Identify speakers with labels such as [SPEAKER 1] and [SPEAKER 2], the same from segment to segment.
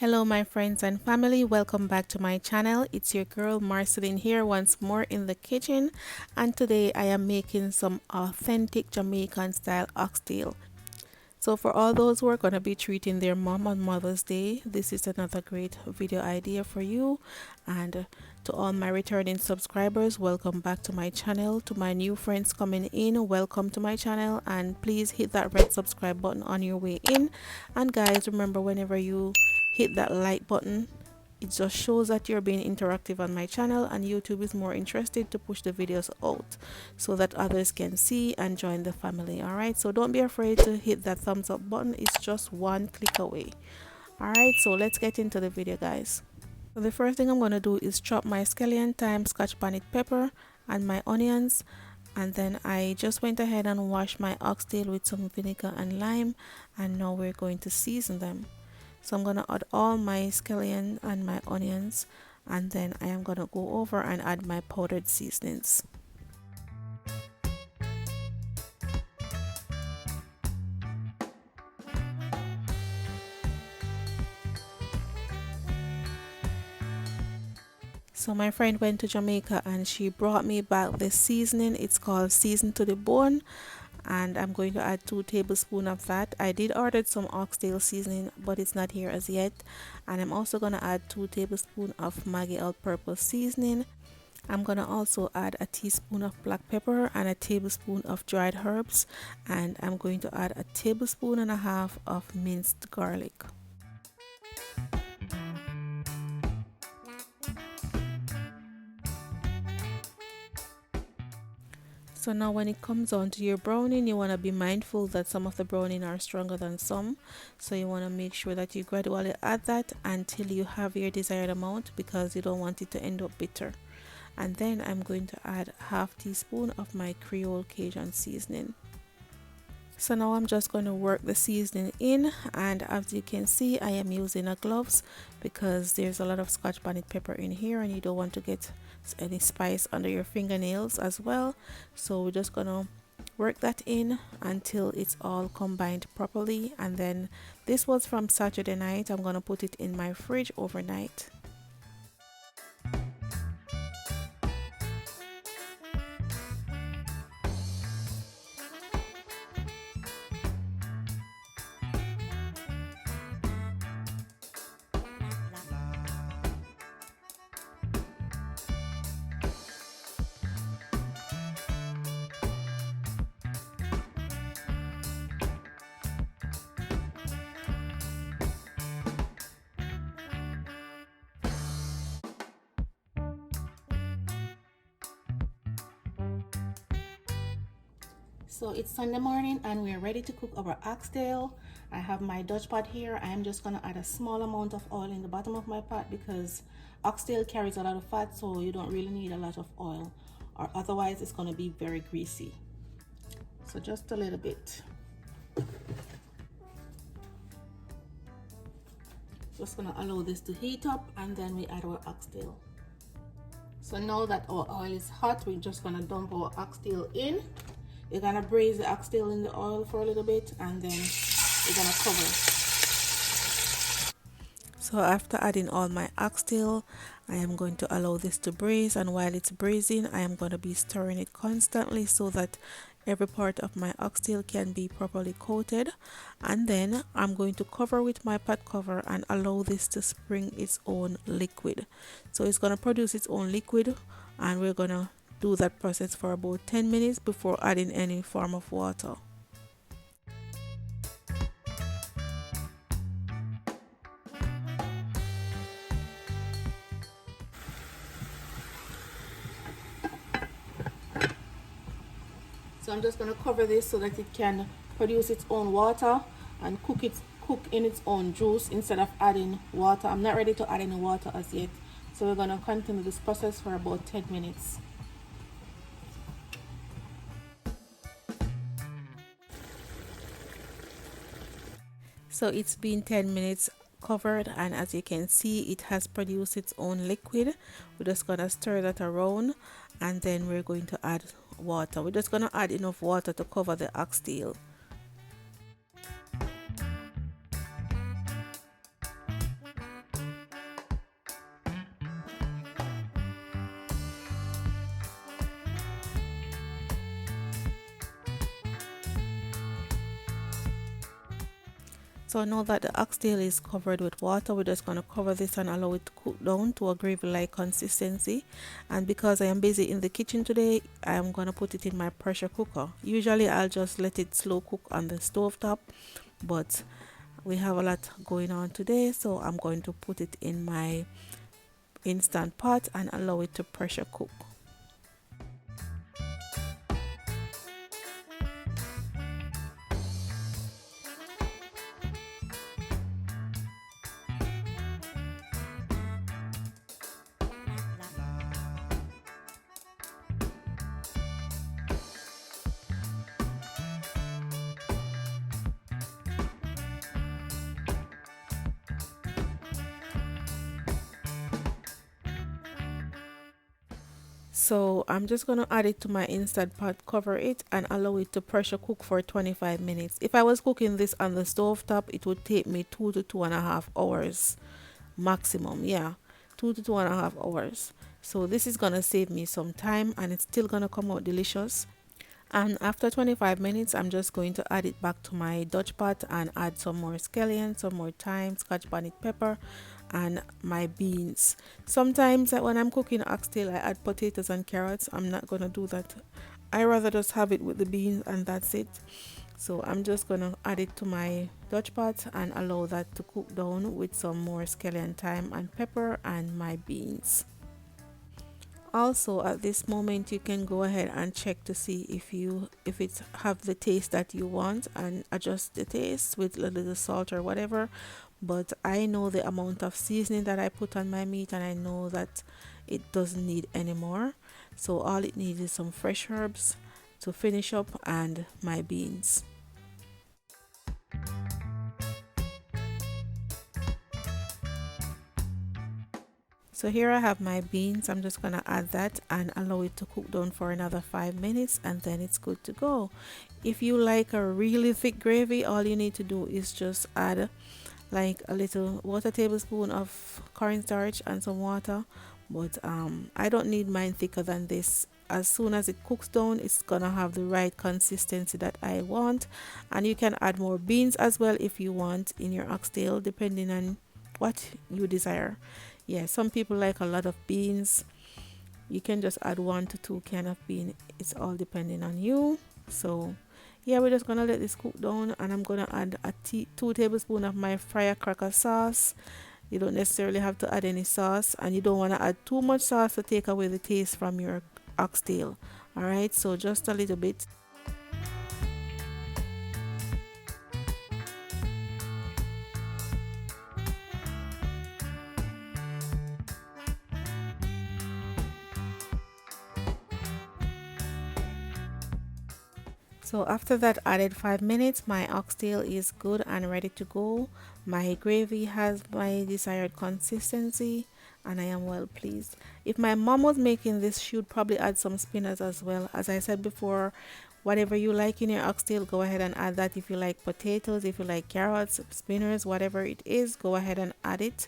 [SPEAKER 1] Hello my friends and family, welcome back to my channel. It's your girl Marceline here once more in the kitchen, and today I am making some authentic Jamaican style oxtail. So for all those who are going to be treating their mom on Mother's Day, this is another great video idea for you. And to all my returning subscribers, welcome back to my channel. To my new friends coming in, welcome to my channel, and please hit that red subscribe button on your way in. And guys, remember, whenever you hit that like button, it just shows that you're being interactive on my channel, and YouTube is more interested to push the videos out so that others can see and join the family. Alright, so don't be afraid to hit that thumbs up button. It's just one click away. Alright, so let's get into the video, guys. So the first thing I'm going to do is chop my scallion, thyme, scotch, bonnet, pepper and my onions. And then I just went ahead and washed my oxtail with some vinegar and lime, and now we're going to season them. So I'm going to add all my scallion and my onions, and then I am going to go over and add my powdered seasonings. So my friend went to Jamaica and she brought me back this seasoning. It's called Season to the Bone, and I'm going to add 2 tablespoons of that. I did order some oxtail seasoning, but it's not here as yet. And I'm also going to add 2 tablespoons of Maggi all-purpose seasoning. I'm going to also add a teaspoon of black pepper and a tablespoon of dried herbs, and I'm going to add a tablespoon and a half of minced garlic. So now when it comes on to your browning, you want to be mindful that some of the browning are stronger than some. So you want to make sure that you gradually add that until you have your desired amount, because you don't want it to end up bitter. And then I'm going to add half teaspoon of my Creole Cajun seasoning. So now I'm just going to work the seasoning in, and as you can see, I am using a gloves because there's a lot of scotch bonnet pepper in here and you don't want to get any spice under your fingernails as well. So we're just going to work that in until it's all combined properly. And then this was from Saturday night. I'm going to put it in my fridge overnight. So it's Sunday morning and we're ready to cook our oxtail. I have my Dutch pot here. I am just going to add a small amount of oil in the bottom of my pot because oxtail carries a lot of fat, so you don't really need a lot of oil, or otherwise it's going to be very greasy. So just a little bit. Just going to allow this to heat up, and then we add our oxtail. So now that our oil is hot, we're just going to dump our oxtail in. You're gonna braise the oxtail in the oil for a little bit, and then you're gonna cover. So after adding all my oxtail, I am going to allow this to braise, and while it's braising, I am going to be stirring it constantly so that every part of my oxtail can be properly coated. And then I'm going to cover with my pot cover and allow this to spring its own liquid. So it's going to produce its own liquid, and we're going to do that process for about 10 minutes before adding any form of water. So I'm just going to cover this so that it can produce its own water and cook in its own juice instead of adding water. I'm not ready to add any water as yet, so we're going to continue this process for about 10 minutes. So it's been 10 minutes covered, and as you can see, it has produced its own liquid. We're just gonna stir that around, and then we're going to add water. We're just gonna add enough water to cover the oxtail. So now that the oxtail is covered with water, we're just going to cover this and allow it to cook down to a gravy-like consistency. And because I am busy in the kitchen today, I'm going to put it in my pressure cooker. Usually I'll just let it slow cook on the stove top, but we have a lot going on today, so I'm going to put it in my instant pot and allow it to pressure cook. So I'm just going to add it to my instant pot, cover it, and allow it to pressure cook for 25 minutes. If I was cooking this on the stove top, it would take me 2 to 2.5 hours maximum. Yeah, 2 to 2.5 hours. So this is going to save me some time, and it's still going to come out delicious. And after 25 minutes, I'm just going to add it back to my Dutch pot and add some more scallion, some more thyme, scotch bonnet pepper, and my beans. Sometimes when I'm cooking oxtail, I add potatoes and carrots. I'm not going to do that. I rather just have it with the beans and that's it. So I'm just going to add it to my Dutch pot and allow that to cook down with some more scallion, thyme and pepper and my beans. Also at this moment you can go ahead and check to see if it have the taste that you want and adjust the taste with a little salt or whatever. But I know the amount of seasoning that I put on my meat and I know that it doesn't need any more. So all it needs is some fresh herbs to finish up and my beans. So here I have my beans. I'm just going to add that and allow it to cook down for another 5 minutes and then it's good to go. If you like a really thick gravy, all you need to do is just add like a little water tablespoon of cornstarch and some water. But I don't need mine thicker than this. As soon as it cooks down, it's gonna have the right consistency that I want. And you can add more beans as well if you want in your oxtail, depending on what you desire. Yeah, some people like a lot of beans. You can just add 1 to 2 can of bean. It's all depending on you. So yeah, we're just gonna let this cook down and I'm gonna add 2 tablespoons of my firecracker sauce. You don't necessarily have to add any sauce and you don't want to add too much sauce to take away the taste from your oxtail. Alright, so just a little bit. So after that added 5 minutes, my oxtail is good and ready to go. My gravy has my desired consistency and I am well pleased. If my mom was making this, she would probably add some spinach as well. As I said before, whatever you like in your oxtail, go ahead and add that. If you like potatoes, if you like carrots, spinach, whatever it is, go ahead and add it.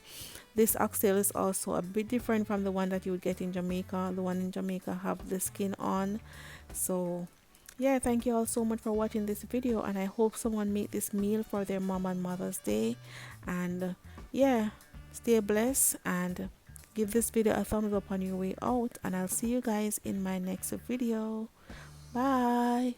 [SPEAKER 1] This oxtail is also a bit different from the one that you would get in Jamaica. The one in Jamaica have the skin on. So yeah, thank you all so much for watching this video and I hope someone made this meal for their mom on Mother's Day. And yeah, stay blessed and give this video a thumbs up on your way out and I'll see you guys in my next video. Bye.